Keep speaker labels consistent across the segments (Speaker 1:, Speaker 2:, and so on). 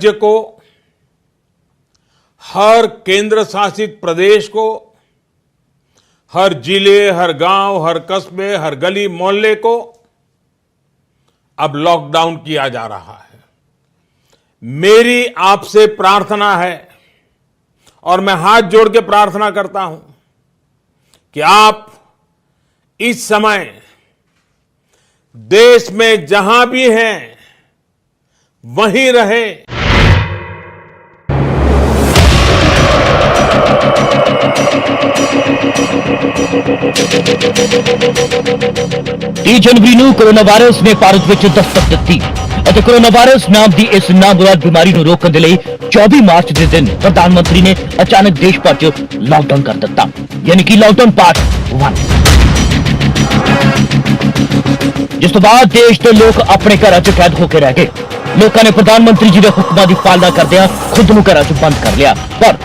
Speaker 1: राज्य को, हर केंद्र शासित प्रदेश को, हर जिले, हर गांव, हर कस्बे, हर गली मोहल्ले को अब लॉकडाउन किया जा रहा है। मेरी आपसे प्रार्थना है और मैं हाथ जोड़ के प्रार्थना करता हूं कि आप इस समय देश में जहां भी हैं वहीं रहे।
Speaker 2: तीस जनवरी ਨੂੰ ਕੋਰੋਨਾ ਵਾਇਰਸ ਨੇ ਭਾਰਤ ਵਿੱਚ ਦਸਤਕ ਦਿੱਤੀ ਅਤੇ ਕੋਰੋਨਾ ਵਾਇਰਸ ਨਾਮ ਦੀ ਇਸ ਨਾਮੁਰਾਦ ਬਿਮਾਰੀ ਨੂੰ ਰੋਕਣ ਦੇ ਲਈ 24 ਮਾਰਚ ਦੇ ਦਿਨ ਪ੍ਰਧਾਨ ਮੰਤਰੀ ਨੇ ਅਚਾਨਕ ਦੇਸ਼ ਭਰ 'ਚ ਲਾਕਡਾਊਨ ਕਰ ਦਿੱਤਾ, ਯਾਨੀ ਕਿ ਲਾਕਡਾਊਨ ਪਾਰਟ 1। ਜਿਸ ਤੋਂ ਬਾਅਦ ਦੇਸ਼ ਦੇ ਲੋਕ ਆਪਣੇ ਘਰਾਂ 'ਚ ਕੈਦ ਹੋ ਕੇ ਰਹਿ ਗਏ। ਲੋਕਾਂ ਨੇ ਪ੍ਰਧਾਨ ਮੰਤਰੀ ਜੀ ਦੇ ਹੁਕਮਾਂ ਦੀ ਪਾਲਣਾ ਕਰਦਿਆਂ ਖੁਦ ਨੂੰ ਘਰਾਂ 'ਚ ਬੰਦ ਕਰ ਲਿਆ, ਪਰ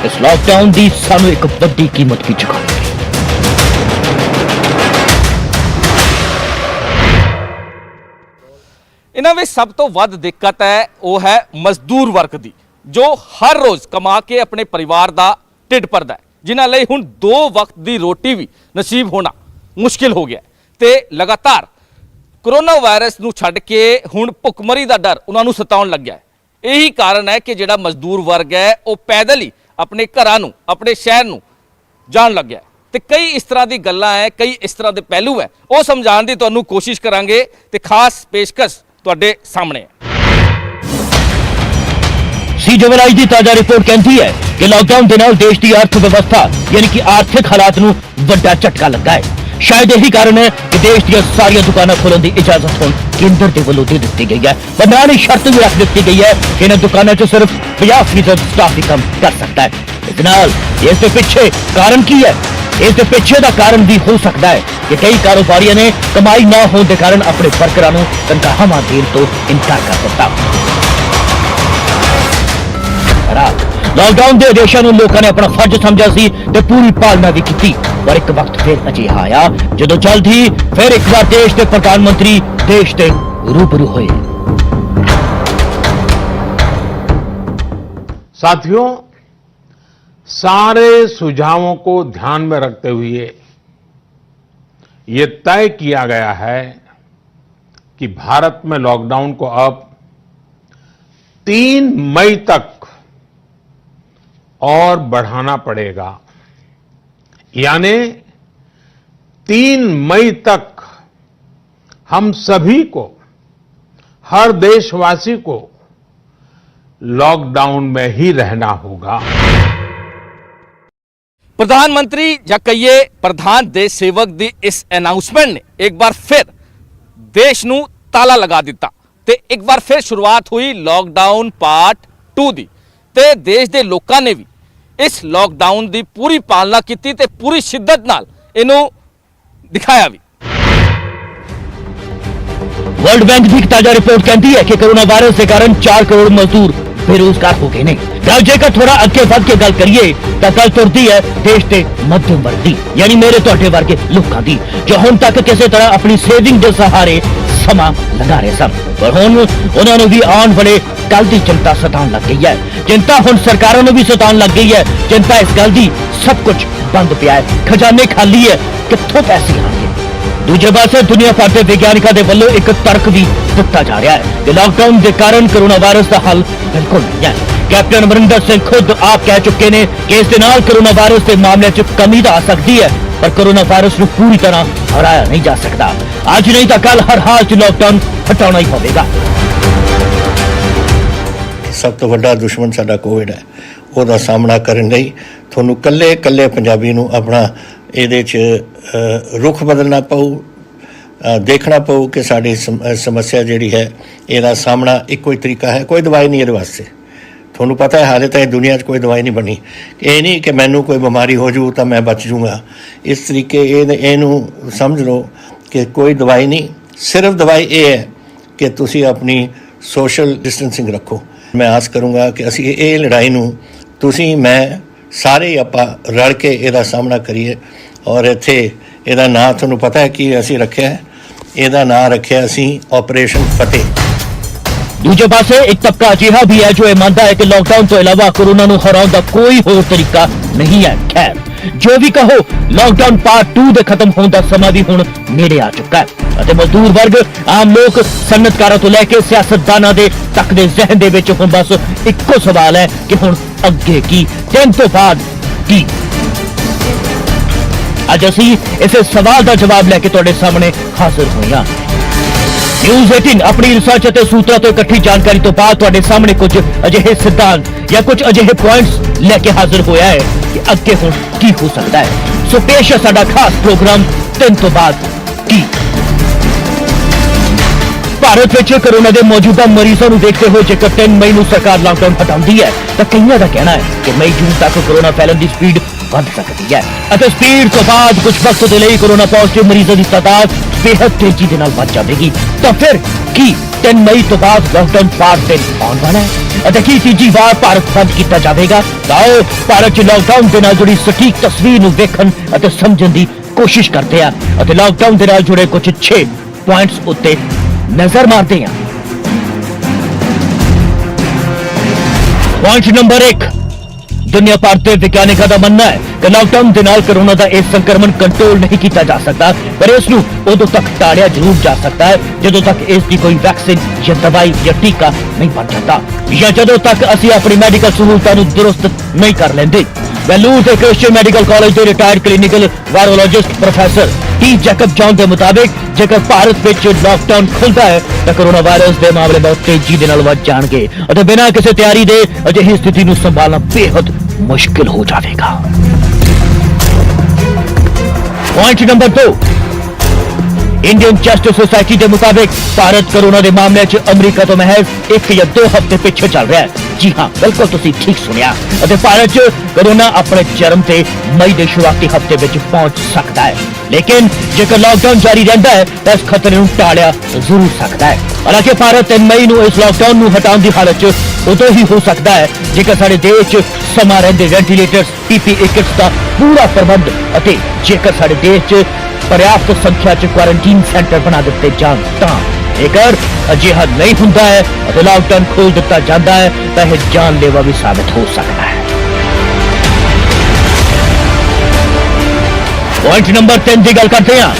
Speaker 2: ਇਸ ਲਾਕਡਾਊਨ ਦੀ ਸਾਨੂੰ ਇੱਕ ਵੱਡੀ ਕੀਮਤ ਵੀ ਚੁਕਾਉਣੀ ਪਈ।
Speaker 3: ਇਹਨਾਂ ਵਿੱਚ ਸਭ ਤੋਂ ਵੱਧ ਦਿੱਕਤ ਹੈ ਉਹ ਹੈ ਮਜ਼ਦੂਰ ਵਰਗ ਦੀ, ਜੋ ਹਰ ਰੋਜ਼ ਕਮਾ ਕੇ ਆਪਣੇ ਪਰਿਵਾਰ ਦਾ ਢਿੱਡ ਭਰਦਾ ਹੈ, ਜਿਨ੍ਹਾਂ ਲਈ ਹੁਣ 2 ਵਕਤ ਦੀ ਰੋਟੀ ਵੀ ਨਸੀਬ ਹੋਣਾ ਮੁਸ਼ਕਿਲ ਹੋ ਗਿਆ ਤੇ ਲਗਾਤਾਰ ਕੋਰੋਨਾ ਵਾਇਰਸ ਨੂੰ ਛੱਡ ਕੇ ਹੁਣ ਭੁੱਖਮਰੀ ਦਾ ਡਰ ਉਹਨਾਂ ਨੂੰ ਸਤਾਉਣ ਲੱਗਿਆ ਹੈ। ਇਹੀ ਕਾਰਨ ਹੈ ਕਿ ਜਿਹੜਾ ਮਜ਼ਦੂਰ ਵਰਗ ਹੈ ਉਹ ਪੈਦਲ ਹੀ ਆਪਣੇ ਘਰਾਂ ਨੂੰ, ਆਪਣੇ ਸ਼ਹਿਰ ਨੂੰ ਜਾਣ ਲੱਗਿਆ ਤੇ ਕਈ ਇਸ ਤਰ੍ਹਾਂ ਦੀ ਗੱਲਾਂ ਹੈ, ਕਈ ਇਸ ਤਰ੍ਹਾਂ ਦੇ ਪਹਿਲੂ ਹੈ, ਉਹ ਸਮਝਾਉਣ ਦੀ ਤੁਹਾਨੂੰ ਕੋਸ਼ਿਸ਼ ਕਰਾਂਗੇ ਤੇ ਖਾਸ ਪੇਸ਼ਕਸ਼ ਤੁਹਾਡੇ ਸਾਹਮਣੇ ਹੈ।
Speaker 2: ਸੀਜੀਐਲ ਦੀ ਤਾਜ਼ਾ ਰਿਪੋਰਟ ਕਹਿੰਦੀ ਹੈ ਕਿ ਲਾਕਡਾਊਨ ਦੇ ਨਾਲ ਦੇਸ਼ ਦੀ ਅਰਥ ਵਿਵਸਥਾ ਯਾਨੀ ਕਿ ਆਰਥਿਕ ਹਾਲਾਤ ਨੂੰ ਵੱਡਾ ਝਟਕਾ ਲੱਗਾ ਹੈ। ਸ਼ਾਇਦ ਇਹੀ ਕਾਰਨ ਹੈ ਕਿ ਦੇਸ਼ ਦੀਆਂ ਸਾਰੀਆਂ ਦੁਕਾਨਾਂ ਖੋਲ੍ਹਣ ਦੀ ਇਜਾਜ਼ਤ ਹੁਣ ਕੇਂਦਰ ਦੇ ਵੱਲੋਂ ਦੇ ਦਿੱਤੀ ਗਈ ਹੈ, ਪਰ ਨਾਲ ਹੀ ਸ਼ਰਤ ਵੀ ਰੱਖ ਦਿੱਤੀ ਗਈ ਹੈ ਕਿ ਇਹਨਾਂ ਦੁਕਾਨਾਂ 'ਚ ਸਿਰਫ 50% ਸਟਾਫ ਹੀ ਕੰਮ ਕਰ ਸਕਦਾ ਹੈ। ਇਸ ਨਾਲ ਇਸ ਦੇ ਪਿੱਛੇ ਕਾਰਨ ਕੀ ਹੈ? ਇਸ ਦੇ ਪਿੱਛੇ ਦਾ ਕਾਰਨ ਵੀ ਹੋ ਸਕਦਾ ਹੈ ਕਿ ਕਈ ਕਾਰੋਬਾਰੀਆਂ ਨੇ ਕਮਾਈ ਨਾ ਹੋਣ ਦੇ ਕਾਰਨ ਆਪਣੇ ਵਰਕਰਾਂ ਨੂੰ ਤਨਖਾਹਾਂ ਦੇਣ ਤੋਂ ਇਨਕਾਰ ਕਰ ਦਿੱਤਾ। ਲਾਕਡਾਊਨ ਦੇ ਆਦੇਸ਼ਾਂ ਨੂੰ ਲੋਕਾਂ ਨੇ ਆਪਣਾ ਫਰਜ਼ ਸਮਝਿਆ ਸੀ ਤੇ ਪੂਰੀ ਪਾਲਣਾ ਵੀ ਕੀਤੀ, ਪਰ ਇੱਕ ਵਕਤ ਫਿਰ ਅਜਿਹਾ ਆਇਆ ਜਦੋਂ ਜਲਦ ਹੀ ਫਿਰ ਇੱਕ ਵਾਰ ਦੇਸ਼ ਦੇ ਪ੍ਰਧਾਨ ਮੰਤਰੀ ਦੇਸ਼ ਦੇ रूबरू हुए।
Speaker 1: साथियों, सारे सुझावों को ध्यान में रखते हुए ये तय किया गया है कि भारत में लॉकडाउन को अब 3 मई तक और बढ़ाना पड़ेगा, यानी 3 मई तक हम सभी को, हर देशवासी को लॉकडाउन में ही रहना होगा।
Speaker 3: प्रधानमंत्री या कहिए प्रधान देश सेवक दी इस अनाउंसमेंट ने एक बार फिर देश नू ताला लगा दिता ते एक बार फिर शुरुआत हुई लॉकडाउन पार्ट 2 दी ते देश दे लोकां ने भी इस लॉकडाउन दी पूरी पालना की ते पूरी शिद्दत नाल इनू दिखाया भी।
Speaker 2: वर्ल्ड बैंक की ताजा रिपोर्ट कहती है कि कोरोना वायरस के कारण 4 करोड़ मजदूर बेरोजगार हो गए ने। जेकर थोड़ा अगे बढ़ के गल करिए तो गल तुरती है देश के मध्यम वर्ग की, यानी मेरे तुहाडे वर्गे लोगों की, जो हुण तक किसी तरह अपनी सेविंग के सहारे समा लगा रहे सन, पर हुण उन्होंने भी आने वाले कल की चिंता सताउण लग गई है। चिंता हुण सरकारों ने भी सताउण लग गई है। चिंता इस गल की सब कुछ बंद पिया है, खजाने खाली है, कित्थों पैसे आएंगे। दूजे पासे दुनिया भर के विज्ञानिकों के वल्लों एक तर्क भी दिता जा रहा है कि लॉकडाउन के कारण कोरोना वायरस का हल बिल्कुल नहीं है। कैप्टन अमरिंदर सिंह खुद आप कह चुके हैं कि इस नाल कोरोना वायरस के मामले च कमी तो आ सकती है, पर कोरोना वायरस को पूरी तरह हराया नहीं जा सकता। आज नहीं तो कल हर हाल च लॉकडाउन हटाना ही पवेगा।
Speaker 4: सब तो वड्डा दुश्मन साडा कोविड है, ਉਹਦਾ ਸਾਹਮਣਾ ਕਰਨ ਲਈ ਤੁਹਾਨੂੰ ਕੱਲੇ ਪੰਜਾਬੀ ਨੂੰ ਆਪਣਾ ਇਹਦੇ 'ਚ ਰੁਖ ਬਦਲਣਾ ਪਊ, ਦੇਖਣਾ ਪਊ ਕਿ ਸਾਡੀ ਸਮੱਸਿਆ ਜਿਹੜੀ ਹੈ ਇਹਦਾ ਸਾਹਮਣਾ ਇੱਕੋ ਹੀ ਤਰੀਕਾ ਹੈ। ਕੋਈ ਦਵਾਈ ਨਹੀਂ ਇਹਦੇ ਵਾਸਤੇ, ਤੁਹਾਨੂੰ ਪਤਾ ਹੈ ਹਾਲੇ ਤਾਂ ਦੁਨੀਆ 'ਚ ਕੋਈ ਦਵਾਈ ਨਹੀਂ ਬਣੀ। ਇਹ ਨਹੀਂ ਕਿ ਮੈਨੂੰ ਕੋਈ ਬਿਮਾਰੀ ਹੋ ਜੂ ਤਾਂ ਮੈਂ ਬਚ ਜੂੰਗਾ। ਇਸ ਤਰੀਕੇ ਇਹਨੂੰ ਸਮਝ ਲਓ ਕਿ ਕੋਈ ਦਵਾਈ ਨਹੀਂ, ਸਿਰਫ ਦਵਾਈ ਇਹ ਹੈ ਕਿ ਤੁਸੀਂ ਆਪਣੀ ਸੋਸ਼ਲ ਡਿਸਟੈਂਸਿੰਗ ਰੱਖੋ। ਮੈਂ ਆਸ ਕਰੂੰਗਾ ਕਿ ਅਸੀਂ ਇਹ ਲੜਾਈ ਨੂੰ ਤੁਸੀਂ ਮੈਂ ਸਾਰੇ ਆਪਾਂ ਰਲ ਕੇ ਇਹਦਾ ਸਾਹਮਣਾ ਕਰੀਏ। ਔਰ ਇੱਥੇ ਇਹਦਾ ਨਾਂ ਤੁਹਾਨੂੰ ਪਤਾ ਹੈ ਕਿ ਅਸੀਂ ਰੱਖਿਆ ਹੈ, ਇਹਦਾ ਨਾਂ ਰੱਖਿਆ ਅਸੀਂ ਆਪਰੇਸ਼ਨ ਫਤਿਹ।
Speaker 2: ਦੂਜੇ ਪਾਸੇ ਇੱਕ ਤਬਕਾ ਅਜਿਹਾ ਵੀ ਹੈ ਜੋ ਇਹ ਮੰਨਦਾ ਹੈ ਕਿ ਲਾਕਡਾਊਨ ਤੋਂ ਇਲਾਵਾ ਕੋਰੋਨਾ ਨੂੰ ਹਰਾਉਣ ਦਾ ਕੋਈ ਹੋਰ ਤਰੀਕਾ ਨਹੀਂ ਹੈ। ਖੈਰ ਜੋ ਵੀ ਕਹੋ, ਲਾਕਡਾਊਨ ਪਾਰਟ 2 ਦੇ ਖਤਮ ਹੋਣ ਦਾ ਸਮਾਂ ਵੀ ਹੁਣ ਨੇੜੇ ਆ ਚੁੱਕਾ ਹੈ ਅਤੇ ਮਜ਼ਦੂਰ ਵਰਗ, ਆਮ ਲੋਕ, ਸਨਅਤਕਾਰਾਂ ਤੋਂ ਲੈ ਕੇ ਸਿਆਸਤਦਾਨਾਂ ਦੇ ਤੱਕ ਦੇ ਜ਼ਿਹਨ ਦੇ ਵਿੱਚ ਹੁਣ ਬਸ ਇੱਕੋ ਸਵਾਲ ਹੈ ਕਿ ਹੁਣ ਅੱਗੇ ਕੀ, ਦਿਨ ਤੋਂ ਬਾਅਦ ਕੀ। ਅੱਜ ਅਸੀਂ ਇਸੇ ਸਵਾਲ ਦਾ ਜਵਾਬ ਲੈ ਕੇ ਤੁਹਾਡੇ ਸਾਹਮਣੇ ਹਾਜ਼ਰ ਹੋਏ ਹਾਂ। ਨਿਊਜ਼ 18 ਆਪਣੀ ਰਿਸਰਚ ਅਤੇ ਸੂਤਰਾਂ ਤੋਂ ਇਕੱਠੀ ਜਾਣਕਾਰੀ ਤੋਂ ਬਾਅਦ ਤੁਹਾਡੇ ਸਾਹਮਣੇ ਕੁਝ ਅਜਿਹੇ ਸਿਧਾਂਤ ਜਾਂ ਕੁਝ ਅਜਿਹੇ ਪੁਆਇੰਟਸ ਲੈ ਕੇ ਹਾਜ਼ਰ ਹੋਇਆ ਹੈ ਕਿ ਅੱਗੇ ਹੁਣ ਕੀ ਹੋ ਸਕਦਾ ਹੈ। ਸੋ ਪੇਸ਼ ਹੈ ਸਾਡਾ ਖਾਸ ਪ੍ਰੋਗਰਾਮ ਦਿਨ ਤੋਂ ਬਾਅਦ ਕੀ। ਭਾਰਤ ਵਿੱਚ ਕੋਰੋਨਾ ਦੇ ਮੌਜੂਦਾ ਮਰੀਜ਼ਾਂ ਨੂੰ ਦੇਖਦੇ ਹੋਏ ਜੇਕਰ 3 ਮਈ ਨੂੰ ਸਰਕਾਰ ਲਾਕਡਾਊਨ ਹਟਾਉਂਦੀ ਹੈ ਤਾਂ ਕਈਆਂ ਦਾ ਕਹਿਣਾ ਹੈ ਕਿ ਮਈ ਜੂਨ ਤੱਕ ਕੋਰੋਨਾ ਫੈਲਣ ਦੀ ਸਪੀਡ ਵੱਧ ਸਕਦੀ ਹੈ ਅਤੇ ਸਪੀਡ ਤੋਂ ਬਾਅਦ ਕੁਝ ਵਕਤ ਦੇ ਲਈ ਕੋਰੋਨਾ ਪੋਜ਼ਿਟਿਵ ਮਰੀਜ਼ਾਂ ਦੀ ਤਾਦਾਦ ਬੇहद ਤੇਜ਼ੀ ਦੇ ਨਾਲ ਵੱਧ ਜਾਵੇਗੀ। ਤਾਂ ਫਿਰ ਕੀ 3 ਮਈ ਤੋਂ ਬਾਅਦ ਲਾਕਡਾਊਨ ਪਾਰਟ 3 ਆਉਣ ਵਾਲਾ ਹੈ ਅਤੇ ਕੀ ਤੀਜੀ ਵਾਰ ਭਾਰਤ ਬੰਦ ਕੀਤਾ ਜਾਵੇਗਾ? ਤਾਂ ਆਓ ਭਾਰਤ 'ਚ ਲਾਕਡਾਊਨ ਦੇ ਨਾਲ ਜੁੜੀ ਸਟੀਕ ਤਸਵੀਰ ਨੂੰ ਵੇਖਣ ਅਤੇ ਸਮਝਣ ਦੀ ਕੋਸ਼ਿਸ਼ ਕਰਦੇ ਹਾਂ ਅਤੇ ਲਾਕਡਾਊਨ ਦੇ ਨਾਲ ਜੁੜੇ ਕੁਝ 6 ਪੁਆਇੰਟਸ ਉੱਤੇ ਨਜ਼ਰ ਮਾਰਦੇ ਹਾਂ। ਪੁਆਇੰਟ ਨੰਬਰ 1, ਦੁਨੀਆ ਭਰ ਦੇ ਵਿਗਿਆਨਿਕਾਂ ਦਾ ਮੰਨਣਾ ਹੈ ਕਿ ਲਾਕਡਾਊਨ ਦੇ ਨਾਲ ਕੋਰੋਨਾ ਦਾ ਇਹ ਸੰਕਰਮਣ ਕੰਟਰੋਲ ਨਹੀਂ ਕੀਤਾ ਜਾ ਸਕਦਾ, ਪਰ ਇਸ ਨੂੰ ਉਦੋਂ ਤੱਕ ਟਾੜਿਆ ਜ਼ਰੂਰ ਜਾ ਸਕਦਾ ਹੈ ਜਦੋਂ ਤੱਕ ਇਸ ਦੀ ਕੋਈ ਵੈਕਸੀਨ ਜਾਂ ਦਵਾਈ ਜਾਂ ਟੀਕਾ ਨਹੀਂ ਬਣ ਜਾਂਦਾ ਜਾਂ ਜਦੋਂ ਤੱਕ ਅਸੀਂ ਆਪਣੀ ਮੈਡੀਕਲ ਸਹੂਲਤਾਂ ਨੂੰ ਦਰੁਸਤ ਨਹੀਂ ਕਰ ਲੈਂਦੇ। ਵੈਲੂਰ ਦੇ ਕ੍ਰਿਸਚੀਅਨ ਮੈਡੀਕਲ ਕਾਲਜ ਦੇ retired clinical virologist professor T Jacob John ਦੇ ਮੁਤਾਬਿਕ ਜੇਕਰ ਭਾਰਤ ਵਿੱਚ ਲਾਕਡਾਊਨ ਖੁੱਲਦਾ ਹੈ ਤਾਂ ਕੋਰੋਨਾ ਵਾਇਰਸ ਦੇ ਮਾਮਲੇ ਬਹੁਤ ਤੇਜ਼ੀ ਦੇ ਨਾਲ ਵੱਧ ਜਾਣਗੇ ਅਤੇ ਬਿਨਾਂ ਕਿਸੇ ਤਿਆਰੀ ਦੇ ਅਜਿਹੀ ਸਥਿਤੀ ਨੂੰ ਸੰਭਾਲਣਾ ਬੇहद ਮੁਸ਼ਕਿਲ ਹੋ ਜਾਵੇਗਾ। Point number 2, Indian justice society के मुताबिक भारत कोरोना के मामले च अमरीका तो महज 1 या 2 हफ्ते पिछे चल रहा है। जी हाँ, बिल्कुल तुसी ठीक सुनिया। भारत च कोरोना अपने चरम से मई के शुरुआती हफ्ते में पहुंच सकता है, लेकिन जेकर लॉकडाउन जारी रहता है तो इस खतरे को टालिया जरूर सकता है। हालांकि भारत 3 मई को इस लॉकडाउन को हटाने की हालत उदों ही हो सकता है जेकर साडे देश च समा रहिंदे वेंटीलेटर्स, PPE किट्स का पूरा प्रबंध अते जेकर साडे देश च पर्याप्त संख्या च क्वारंटीन सेंटर बना दिते जान तां। जेकर अजिहा नहीं हुंदा है अते लॉकडाउन खोल दिता जाता है तो यह जानलेवा भी साबित हो सकता है। पॉइंट नंबर 3 की गल करते हैं।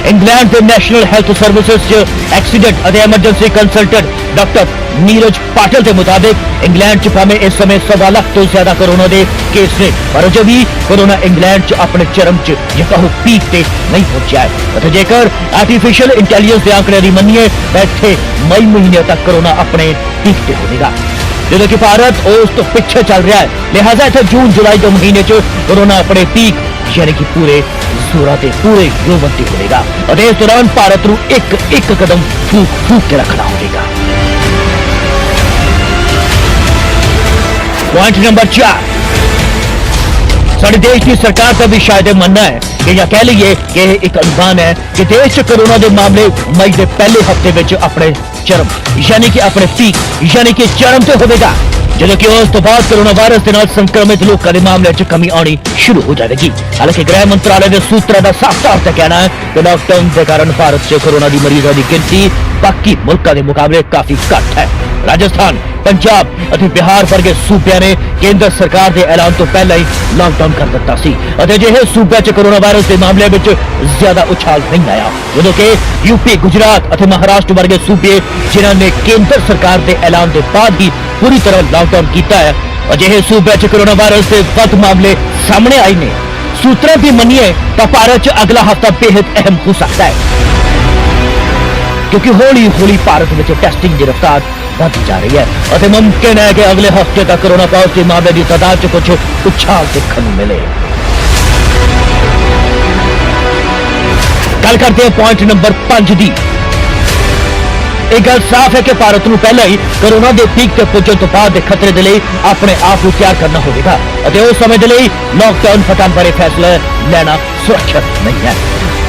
Speaker 2: इंग्लैंड के नैशनल हेल्थ सर्विसेज एक्सीडेंट और emergency consultant doctor Neeraj Patil के मुताबिक इंग्लैंड च भावें इस समय 1.25 लाख तो ज्यादा कोरोना के केस ने, पर अजे भी कोरोना इंग्लैंड च अपने चरम च जे कहो पीक ते नहीं पहुंचा है। जेकर आर्टिफिशियल इंटैलीजेंस के आंकड़े की मनीए तो इत्थे मई महीने तक कोरोना अपने पीक ते होगा, जो कि भारत उस तो पिछे चल रहा है। लिहाजा इतने जून जुलाई के महीने च कोरोना अपने पीक यानी कि पूरे जोरा ते पूरे योवंती होगा और इस दौरान भारत को एक कदम फूक फूक के रखना होगा। पॉइंट नंबर 4, साडे देश की सरकार का भी शायद मानना है कि या कह लीजिए कि एक अनुमान है कि देश च कोरोना के मामले मई के पहले हफ्ते में अपने चरम यानी कि अपने पीक यानी कि चरम से होगा, जो कि उस तो बाद कोरोना वायरस के नाल संक्रमित लोगों के मामले च कमी आनी शुरू हो जाएगी। हालांकि गृह मंत्रालय के सूत्रों का साफ तौर पर कहना है कि लॉकडाउन के कारण भारत से कोरोना की मरीजों की गिनती बाकी मुल्कों के मुकाबले काफी घट है। राजस्थान, पंजाब और बिहार वर्गे सूबे ने केंद्र सरकार के ऐलान तो पहले ही लॉकडाउन कर दिता सी और अजिहे सूबे च कोरोना वायरस के मामले में ज्यादा उछाल नहीं आया, जो कि यूपी, गुजरात और महाराष्ट्र वर्गे सूबे जिन्होंने केंद्र सरकार के ऐलान के बाद ही पूरी तरह लॉकडाउन किया है, अजिहे सूबे च कोरोना वायरस के वध मामले सामने आए ने। सूत्रों की मनीए तो भारत च अगला हफ्ता बेहद अहम हो सकता है, क्योंकि हौली हौली भारत में टेस्टिंग की रफ्तार बढ़ती जा रही है और मुमकिन है कि अगले हफ्ते तक कोरोना पॉजिटिव मामले की तादाद च कुछ उछाल देखने को मिले। गल करते हैं पॉइंट नंबर 5 की। एक गल साफ है कि भारत को पहले ही कोरोना के पीक तक पुजन तो बाद खतरे के लिए अपने आप को तैयार करना होगा और उस समय के लिए लॉकडाउन हटाने बारे फैसला लेना सुरक्षित नहीं है।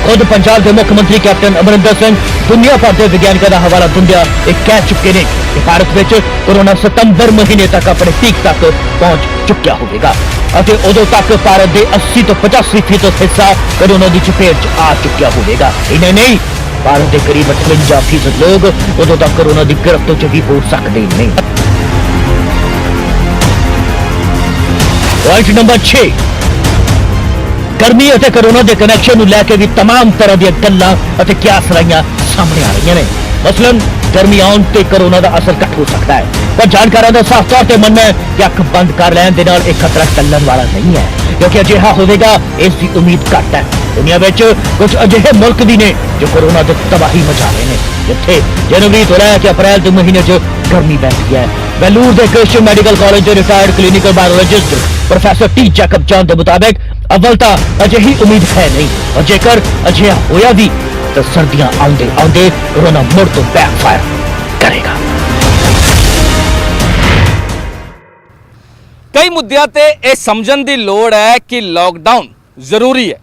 Speaker 2: खुद पंजाब के मुख्यमंत्री कैप्टन अमरिंदर सिंह दुनिया भर के वैज्ञानिकों का हवाला दिंदे कह चुके हैं कि भारत में कोरोना सितंबर महीने तक अपने पीक तक पहुंच चुका होगा और उदों तक भारत के 80 तो 85% हिस्सा कोरोना की चपेट आ चुका होगा। इन्हें नहीं, ਭਾਰਤ ਦੇ ਕਰੀਬ 58% ਲੋਕ ਉਦੋਂ ਤੱਕ ਕੋਰੋਨਾ ਦੀ ਗ੍ਰਿਫਤ ਤੋਂ ਵੀ ਹੋ ਸਕਦੇ ਨੇ। ਪੁਆਇੰਟ ਨੰਬਰ 6, ਗਰਮੀ ਅਤੇ ਕੋਰੋਨਾ ਦੇ ਕਨੈਕਸ਼ਨ ਨੂੰ ਲੈ ਕੇ ਵੀ तमाम ਤਰ੍ਹਾਂ ਦੀਆਂ ਗੱਲਾਂ ਅਤੇ ਕਿਆਸ ਰਾਈਆਂ ਸਾਹਮਣੇ ਆ ਰਹੀਆਂ ਨੇ। ਮਸਲਨ गर्मी आउण ते कोरोना का असर घट हो सकता है, पर जानकारों का साफ तौर पर मनना है कि अख बंद कर लैण दे नाल एक खतरा टलण वाला नहीं है, क्योंकि अजिहा होवेगा इसकी उम्मीद घट है। दुनिया में कुछ अजिहे मुल्क भी ने जो कोरोना तो तबाही मचा रहे हैं, जिथे जनवरी तो लैके अप्रैल के महीने च गर्मी बैठती है। वेलूर के क्रिश्चियन मैडिकल कॉलेज के retired clinical biologist professor T Jacob John के मुताबिक अव्वल तो अजिही उम्मीद है नहीं, और जेकर अजिहा होया भी तो सर्दियां आउंदे आउंदे कोरोना मुड़ तो बैकफायर करेगा।
Speaker 3: कई मुद्दों ते ये समझण दी लोड़ है कि लॉकडाउन जरूरी है,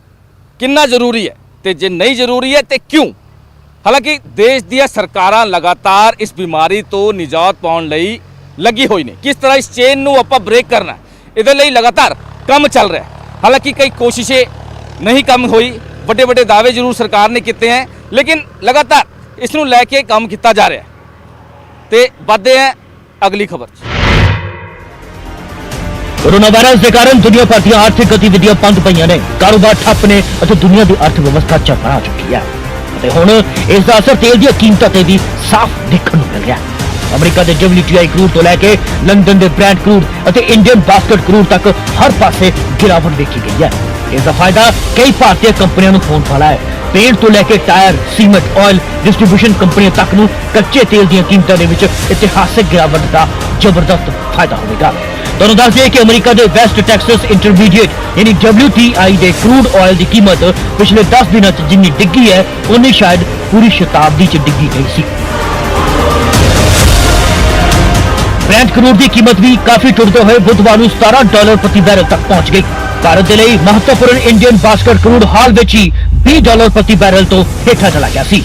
Speaker 3: कितना जरूरी है, ते जे नहीं जरूरी है तो क्यों। हालांकि देश दी सरकारां लगातार इस बीमारी तो निजात पाउण लई लगी हुई ने, किस तरह इस चेन नूं आपां ब्रेक करना है इहदे लई लगातार काम चल रहा है। हालांकि कई कोशिशें नहीं काम हुई, बड़े बड़े दावे जरूर सरकार ने किए हैं, लेकिन लगातार इस नूं लैके काम किया जा रहा है। ते बढ़ते हैं अगली खबर।
Speaker 2: कोरोना वायरस के कारण दुनिया भर दी आर्थिक गतिविधियां बंद पईयां ने, कारोबार ठप ने और दुनिया की अर्थव्यवस्था चरमरा चुकी है। ते हुण इसका असर तेल दी कीमतां ते भी साफ देखने को मिल रहा है। अमरीका के WTI क्रूड तो लैके लंदन के ब्रेंट क्रूड और इंडियन बास्केट क्रूड तक हर पासे गिरावट देखी गई है। इसका फायदा कई भारतीय कंपनियों को होने वाला है। पेंट तो लैके टायर, सीमेंट, ऑयल डिस्ट्रीब्यूशन कंपनियों तक नूं कच्चे तेल दी कीमतां दे विच इतिहासक गिरावट का जबरदस्त फायदा होगा। तुहानूं दस दईए कि अमरीका के वेस्ट टैक्सस इंटरमीडिएट यानी WTI के क्रूड ऑयल की कीमत पिछले 10 दिनों जिन्नी डिग्गी है उन्नी शायद पूरी शताब्दी च डिग्गी गई सी। ब्रेंट क्रूड की कीमत भी काफी टुटते हुए बुधवार को $17 प्रति बैरल तक पहुंच गई। भारत के लिए महत्वपूर्ण इंडियन बास्केट क्रूड हाल में ही $20 प्रति बैरल तो हेठा चला गया सी।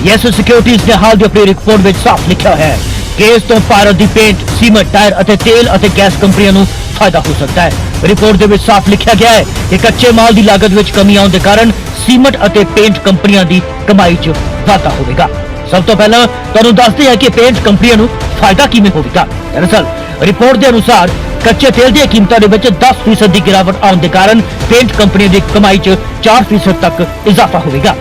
Speaker 2: यस सिक्योरिटीज ने हाल की अपनी रिपोर्ट में साफ लिखा है कि इस तो भारत की पेंट, सीमेंट, टायर और तेल और गैस कंपनियों को फायदा हो सकता है। रिपोर्ट के साफ लिखा गया है कि कच्चे माल की लागत में कमी आने के कारण सीमेंट और पेंट कंपनियों की कमाई च वाधा होगा। सब तो पहला तुहानूं दसदे हैं कि पेंट कंपनियों को फायदा किवें होवेगा। दरअसल रिपोर्ट के अनुसार कच्चे तेल दी कीमतां दे विच 10% की गिरावट आने के कारण पेंट कंपनियों की कमाई च 4% तक इजाफा होगा।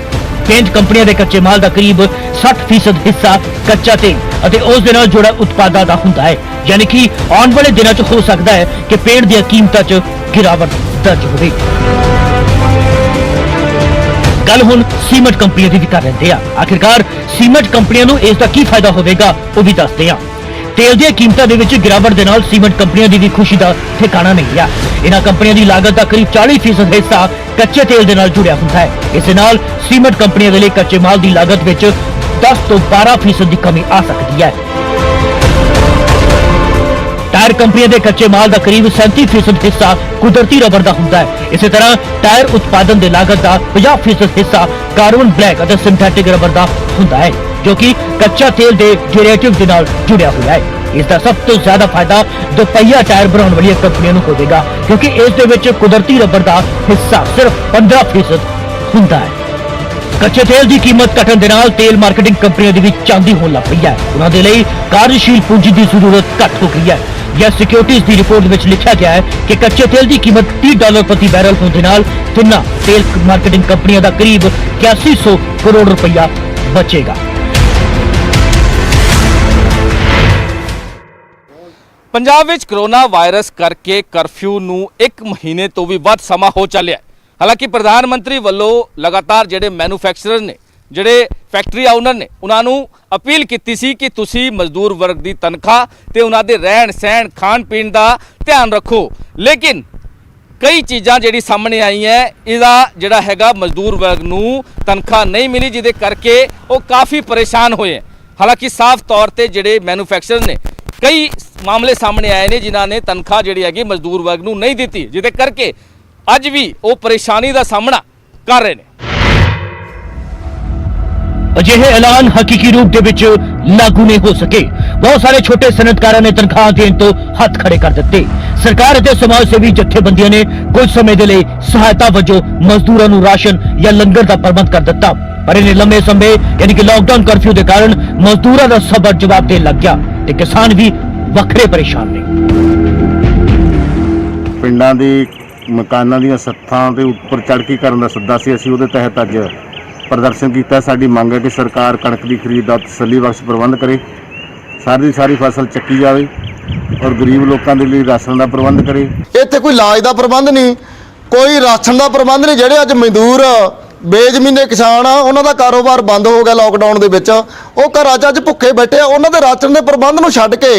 Speaker 2: पेंट कंपनियों के कच्चे माल का करीब 60% हिस्सा कच्चा तेल और उस दे नाल जुड़ा उत्पादां दा हुंदा है, यानी कि आने वाले दिनों च हो सकता है कि पेंट दी कीमतां च गिरावट दर्ज होवे। गल हुण सीमेंट कंपनियों की भी कर लेंदे आ। आखिरकार सीमेंट कंपनियों को इसका की फायदा होगा वह भी दसदे आ। तेल दी कीमतां दे विच गिरावट दे नाल सीमेंट कंपनियों की भी खुशी का ठिकाना नहीं है। इन्हां कंपनियों की लागत का करीब 40% हिस्सा कच्चे तेल दे नाल जुड़िया हुंदा है। इस नाल सीमेंट कंपनियों के लिए कच्चे माल की लागत विच 10 तो 12% की कमी आ सकती है। टायर कंपनियों के कच्चे माल का करीब 37% हिस्सा कुदरती रबर का हुंदा है। इसी तरह टायर उत्पादन की लागत का 50% हिस्सा कार्बन ब्लैक और सिंथेटिक रबर का हुंदा है, जो कि कच्चा तेल के डेरिवेटिव के नाल जुड़िया हुआ है। इसका सब तो ज्यादा फायदा दोपहिया टायर बनाने वाली कंपनियों को होगा, क्योंकि इस कुदरती रबर का हिस्सा सिर्फ 15% हुंदा है। कच्चे तेल की कीमत घटन के नाल तेल मार्केटिंग कंपनियों की भी चांदी होने लग पई है। उन्होंने लिए कार्यशील पूंजी की जरूरत घट हो गई है। यह सिक्योरिटीज की रिपोर्ट में लिखा गया है कि कच्चे तेल की कीमत $30 प्रति बैरल होने के नाल तिन्ना तेल मार्केटिंग कंपनियों का करीब 8100 करोड़ रुपया बचेगा।
Speaker 3: पंजाब विच कोरोना वायरस करके करफ्यू नूं 1 महीने तो भी वध समा हो चलिया। हालांकि प्रधानमंत्री वालों लगातार जिहड़े मैन्युफैक्चरर ने, जिहड़े फैक्ट्री ओनर ने, उन्होंने अपील की सी कि तुसी मजदूर वर्ग की तनख्वाह ते उन्हां दे रहन सहन खाण पीण का ध्यान रखो। लेकिन कई चीज़ां जिहड़ी सामने आई हैं, इसदा जिहड़ा हैगा मजदूर वर्ग नूं तनख्वाह नहीं मिली, जिहदे करके वो काफ़ी परेशान होए। हालांकि साफ तौर पर जिहड़े मैन्युफैक्चरर ने कई मामले सामने आए ने जिन्हां ने तनख्वाह जिहड़ी हैगी मजदूर वर्ग नूं नहीं दित्ती, जिहदे करके अज भी वो परेशानी का सामना कर रहे हैं।
Speaker 2: अजिहे ऐलान हकीकी रूप दे विच लागू नहीं हो सके। बहुत सारे छोटे सनतकारां ने तनख्वाह देण तो हथ खड़े कर दिते। सरकार ते समाज सेवी जथेबंदियां ने कुछ समय के लिए सहायता वजों मजदूरां नूं राशन या लंगर का प्रबंध कर दिता। पर इन्हें लंबे समय यानी कि लॉकडाउन कर्फ्यू के कारण मजदूरों का सबर जवाब देने लग गया ते किसान भी वखरे परेशान ने।
Speaker 5: ਪਿੰਡਾਂ ਦੀ ਮਕਾਨਾਂ ਦੀਆਂ ਸੱਥਾਂ ਦੇ ਉੱਪਰ ਚੜ੍ਹਕੀ ਕਰਨ ਦਾ ਸੱਦਾ ਸੀ। ਅਸੀਂ ਉਹਦੇ ਤਹਿਤ ਅੱਜ ਪ੍ਰਦਰਸ਼ਨ ਕੀਤਾ। ਸਾਡੀ ਮੰਗ ਹੈ ਕਿ ਸਰਕਾਰ ਕਣਕ ਦੀ ਖਰੀਦ ਦਾ ਤਸੱਲੀ ਬਖਸ਼ ਪ੍ਰਬੰਧ ਕਰੇ, ਸਾਰੀ ਦੀ ਸਾਰੀ ਫਸਲ ਚੱਕੀ ਜਾਵੇ ਔਰ ਗਰੀਬ ਲੋਕਾਂ ਦੇ ਲਈ ਰਾਸ਼ਨ ਦਾ ਪ੍ਰਬੰਧ ਕਰੇ।
Speaker 6: ਇੱਥੇ ਕੋਈ ਇਲਾਜ ਦਾ ਪ੍ਰਬੰਧ ਨਹੀਂ, ਕੋਈ ਰਾਸ਼ਨ ਦਾ ਪ੍ਰਬੰਧ ਨਹੀਂ। ਜਿਹੜੇ ਅੱਜ ਮਜ਼ਦੂਰ ਬੇਜ਼ਮੀਨੇ ਕਿਸਾਨ ਆ, ਉਹਨਾਂ ਦਾ ਕਾਰੋਬਾਰ ਬੰਦ ਹੋ ਗਿਆ ਲਾਕਡਾਊਨ ਦੇ ਵਿੱਚ, ਉਹ ਘਰਾਂ 'ਚ ਅੱਜ ਭੁੱਖੇ ਬੈਠੇ ਆ। ਉਹਨਾਂ ਦੇ ਰਾਸ਼ਨ ਦੇ ਪ੍ਰਬੰਧ ਨੂੰ ਛੱਡ ਕੇ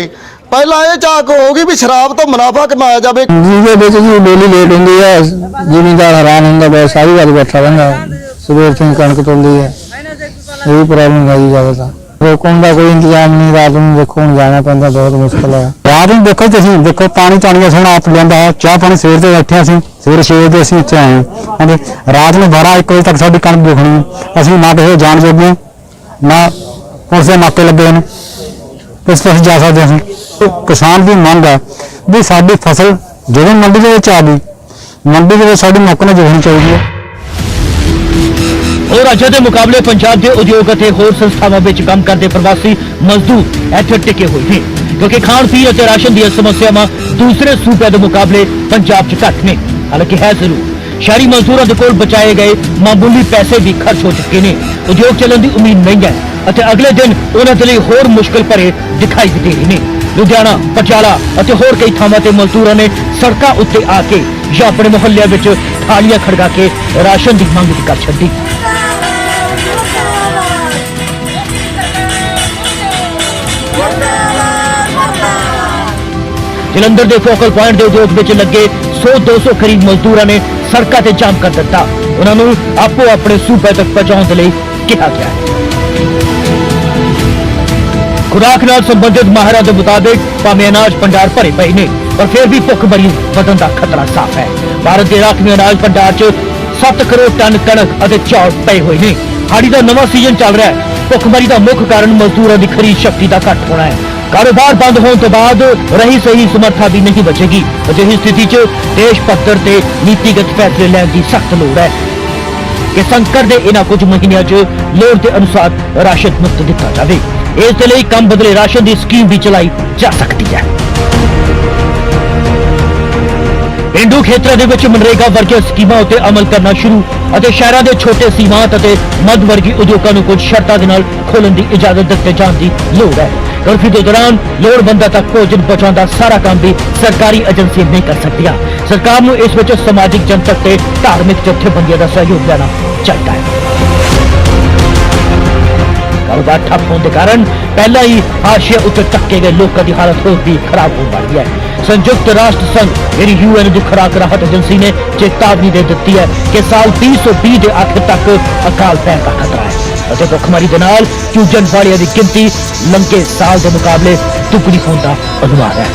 Speaker 6: ਪਹਿਲਾਂ ਇਹ ਝਾਕ ਹੋਊਗੀ ਵੀ ਸ਼ਰਾਬ ਤੋਂ ਮੁਨਾਫਾ ਕਮਾਇਆ ਜਾਵੇ।
Speaker 7: ਜਿਹਦੇ ਵਿੱਚ ਜੀ ਡੇਲੀ ਲੇਟ ਹੁੰਦੀ ਹੈ, ਜ਼ਿਮੀਂਦਾਰ ਹੈਰਾਨ ਹੁੰਦਾ, ਬਸ ਸਾਰੀ ਰਾਤ ਬੈਠਾ ਰਹਿੰਦਾ, ਸਵੇਰ ਤੋਂ ਕਣਕ ਤੁਲਦੀ ਹੈ। ਇਹ ਪ੍ਰੋਬਲਮ ਹੈ ਜੀ ਜ਼ਿਆਦਾ ਤਾਂ ਰੋਕਣ ਦਾ ਕੋਈ ਇੰਤਜ਼ਾਮ ਨਹੀਂ। ਰਾਤ ਨੂੰ ਦੇਖੋ ਹੁਣ ਜਾਣਾ ਪੈਂਦਾ, ਬਹੁਤ ਮੁਸ਼ਕਲ ਹੈ। ਰਾਤ ਨੂੰ ਦੇਖੋ ਤੁਸੀਂ ਦੇਖੋ ਪਾਣੀ ਸਾਨੂੰ ਆਪ ਲੈਂਦਾ ਹੈ, ਚਾਹ ਪਾਣੀ ਸਵੇਰ ਤੋਂ ਬੈਠੇ ਅਸੀਂ, ਸਵੇਰੇ 6 ਵਜੇ ਅਸੀਂ ਇੱਥੇ ਆਏ ਹਾਂ। ਰਾਤ ਨੂੰ 12-1 ਵਜੇ ਤੱਕ ਸਾਡੀ ਕਣਕ ਦੁਖਣੀ, ਅਸੀਂ ਨਾ ਕਿਸੇ ਜਾਣ ਜੋਗੇ ਨਾ ਪੁਲਿਸ ਦੇ ਨਾਕੇ ਲੱਗੇ ਨੇ, ਇਸ ਪਾਸੇ ਜਾ ਸਕਦੇ ਅਸੀਂ। ਕਿਸਾਨ ਦੀ ਮੰਗ ਹੈ ਵੀ ਸਾਡੀ ਫਸਲ ਜਦੋਂ ਮੰਡੀ ਦੇ ਵਿੱਚ ਆ ਗਈ, ਮੰਡੀ ਦੇ ਵਿੱਚ ਸਾਡੀ ਮੌਕੇ ਨਾਲ ਜੋੜਨੀ ਚਾਹੀਦੀ ਹੈ।
Speaker 2: और राज्यों के मुकाबले पंजाब के उद्योग और होर संस्थावां विच काम करते प्रवासी मजदूर इत्थे टिके हुए हैं, क्योंकि खाण पीण और राशन दी समस्यावां दूसरे सूबे के मुकाबले पंजाब च घट ने। हालांकि है जरूर शहरी मजदूरों के कोल बचाए गए मामूली पैसे भी खर्च हो चुके हैं। उद्योग चलने की उम्मीद नहीं है और अगले दिन उन्हां दे लई होर मुश्किल भरे दिखाई दे रहे हैं। लुधियाना, पटियाला और होर कई थावां ते मजदूरों ने सड़कों उत्ते आके या अपने मुहल्लिया विच थालियां खड़का के राशन की मंग कर छड्डी। जलंधर के फोकल पॉइंट के उद्योग में लगे 100-200 करीब मजदूरों ने सड़कों से जाम कर दिता। उन्होंने आपो अपने सूबे तक पहुंचाने के लिए कहा गया है। खुराक नाल संबंधित माहिरां के मुताबिक भावें अनाज भंडार भरे पे ने, पर फिर भी भुखमरी वधण का खतरा साफ है। भारत के राखवी अनाज भंडार च 7 करोड़ टन कणक और चौल पे हुए हैं। हाड़ी का नवा सीजन चल रहा है। भुखमरी का मुख्य कारण मजदूरों की खरीद शक्ति का घट होना है। कारोबार बंद होने के बाद रही सही समर्था भी नहीं बचेगी। अजिही स्थिति च देश पद्धर ते नीतिगत फैसले लैण की सख्त लोड़ है कि संकट के इन्हां कुछ महीनों च लोड़ के अनुसार राशन मुफ्त दिता जाए। इस लिए कम बदले राशन की स्कीम भी चलाई जा सकती है। पेंडू खेत्रों के विच मनरेगा वर्गी स्कीमां उत्ते अमल करना शुरू और शहरों के छोटे सीमांत और मध्य वर्गी उद्योगों को कुछ शर्तों के नाल खोलने की इजाजत दिते जाने की लोड़ है। कर्फ्यू के दौरान लोड़वंदा तक भोजन पहुंचाने का सारा काम भी सरकारी एजेंसियां नहीं कर सकती। सरकार को इस विच समाजिक जनतक ते धार्मिक जथेबंदियों का सहयोग लेना चाहिए है। कारोबार ठप होने के कारण पहला ही हाशिया उत्ते टक्के गए लोगों की हालत होर भी खराब हो वाली है। संयुक्त राष्ट्र संघ यानी UN की खुराक राहत एजेंसी ने चेतावनी दे दी है कि साल 2020 के आखिर तक अकाल पैण का खतरा है और भुखमरी के नाल चूजन वालियां की गिनती लंघे साल के मुकाबले दुगनी होने का अनुमान है।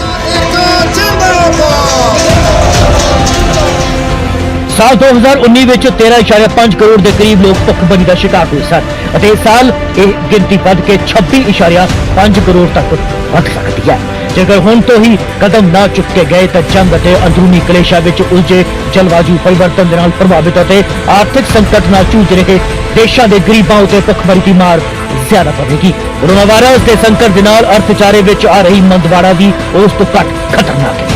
Speaker 2: साल 2019 में 13.5 करोड़ के करीब लोग भुखमरी का शिकार हुए सन। इस साल यह गिनती बढ़ के 26.5 करोड़ तक बढ़ सकती है। जेकर हुण तो ही कदम न चुके गए तो जंग और अंदरूनी कलेशा में उलझे जलवायु परिवर्तन के नाल प्रभावित और आर्थिक संकट न जूझ रहे देशों के गरीबों उत्ते भुखमरी की मार ज्यादा पवेगी। कोरोना वायरस के संकट के नाल अर्थचारे में आ रही मंदवाड़ा भी उस तो घट खतरनाक है।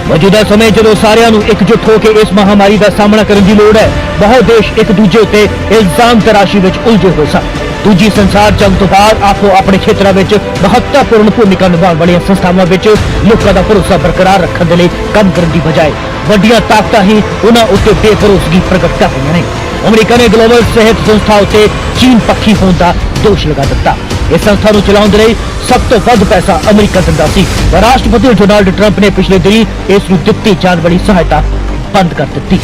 Speaker 2: मौजूदा समय जो सारिਆਂ ਨੂੰ एकजुट होकर इस महामारी का सामना करने की लोड़ है। बहुत देश एक दूजे उत्ते इल्जाम तराशी में उलझे हुए सन। दूजी संसार जंग तो बाद आपो अपने क्षेत्रों में महत्वपूर्ण भूमिका निभाने वाली संस्थावां में लोगों का भरोसा बरकरार रखने के लिए काम करने की बजाय वड्डियां ताकतां ही उन्हां उत्ते बेभरोसगी प्रगट कर रही हैं। अमरीका ने ग्लोबल सेहत संस्था उत्ते चीन पक्षी होने का दोष लगा दिता। इस संस्था को चलाने लिए सब तो वध पैसा अमरीका दिंदा सी। राष्ट्रपति डोनाल्ड ट्रंप ने पिछले दिनी इस नूं दित्ती जाने वाली सहायता बंद कर दी।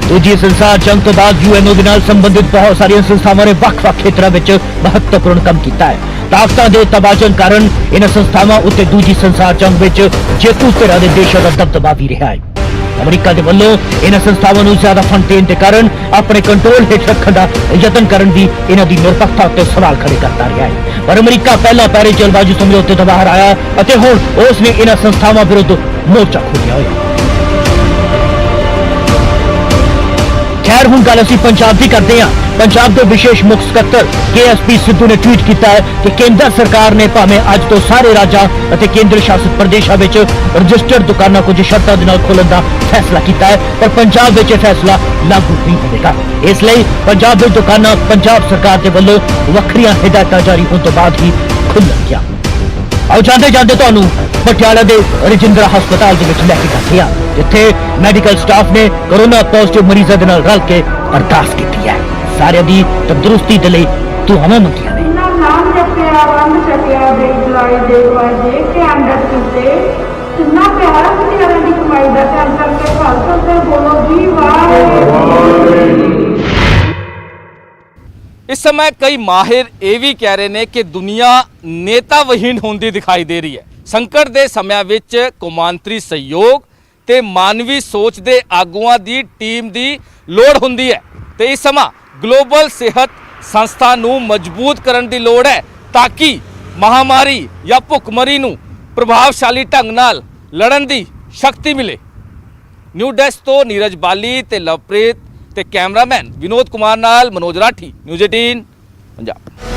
Speaker 2: दूजी संसार जंग तो बाद UNO के नाल संबंधित बहुत सारिया संस्थावां ने वख-वख खेत्रों में महत्वपूर्ण काम किया है। ताकतां दे तबादन कारण इन संस्थावां उत्ते दूजी संसार जंग में जेतू धिरां दे देशां दा दबदबा भी रहा है। अमरीका के वल्लों इन संस्थावां नूं ज्यादा फंड देने के कारण अपने कंट्रोल हेठ रखने का यतन करन भी इन्हां दी निरपक्षता उत्ते सवाल खड़े करता रहा है। पर अमरीका पहला पैरिस जलवायु समझौते तो बाहर आया और हुण उसने इन्हां संस्थावां विरुद्ध मोर्चा खोलिया होया। खैर हुण गल असीं पंजाब दी करदे हां। पंजाब दे विशेष मुख सकत्तर KSP सिद्धू ने ट्वीट किया है कि केंद्र सरकार ने भावें अज तो सारे राज्यां अते केंद्र शासित प्रदेशों में रजिस्टर्ड दुकानां कुछ शर्तां दे नाल खोलण दा फैसला किया है, पर पंजाब विच फैसला लागू नहीं होगा। इसलिए पंजाब विच दुकानां पंजाब सरकार दे वल्लों वखरियां हिदायतां जारी होने तो बाद ही खुलणगीआं। आओ जाते जाते तुहानूं पटियाला के रजिंद्रा हस्पताल के विच लैके जाते हैं, जिथे मेडिकल स्टाफ ने कोरोना पॉजिटिव मरीजों के नाल रल के अरदास की है। सारिਆਂ ਦੀ तंदुरुस्ती के लिए दुआवां मंगियां ने।
Speaker 8: नाम जपिया वंद छकिया दे जलाई दे वाजे के अंदर किते कितना प्यारा पटियाला दी कमाई दा ध्यान करके खालसा से बोलो जी वाह।
Speaker 3: इस समय कई माहिर ये भी कह रहे हैं कि दुनिया नेता विहीन होंदी दिखाई दे रही है। संकट के समय विच कौमांतरी सहयोग ते मानवी सोच के आगुआं दी टीम की लोड़ हुंदी है, ते इस समय ग्लोबल सेहत संस्था नूं मजबूत करन दी लोड़ है, ताकि महामारी या भुखमरी नूं प्रभावशाली ढंग नाल लड़न दी शक्ति मिले। न्यू डेस्क तो नीरज बाली ते लवप्रीत ते कैमरामैन विनोद कुमार नाल मनोज राठी, न्यूज़ 18 पंजाब।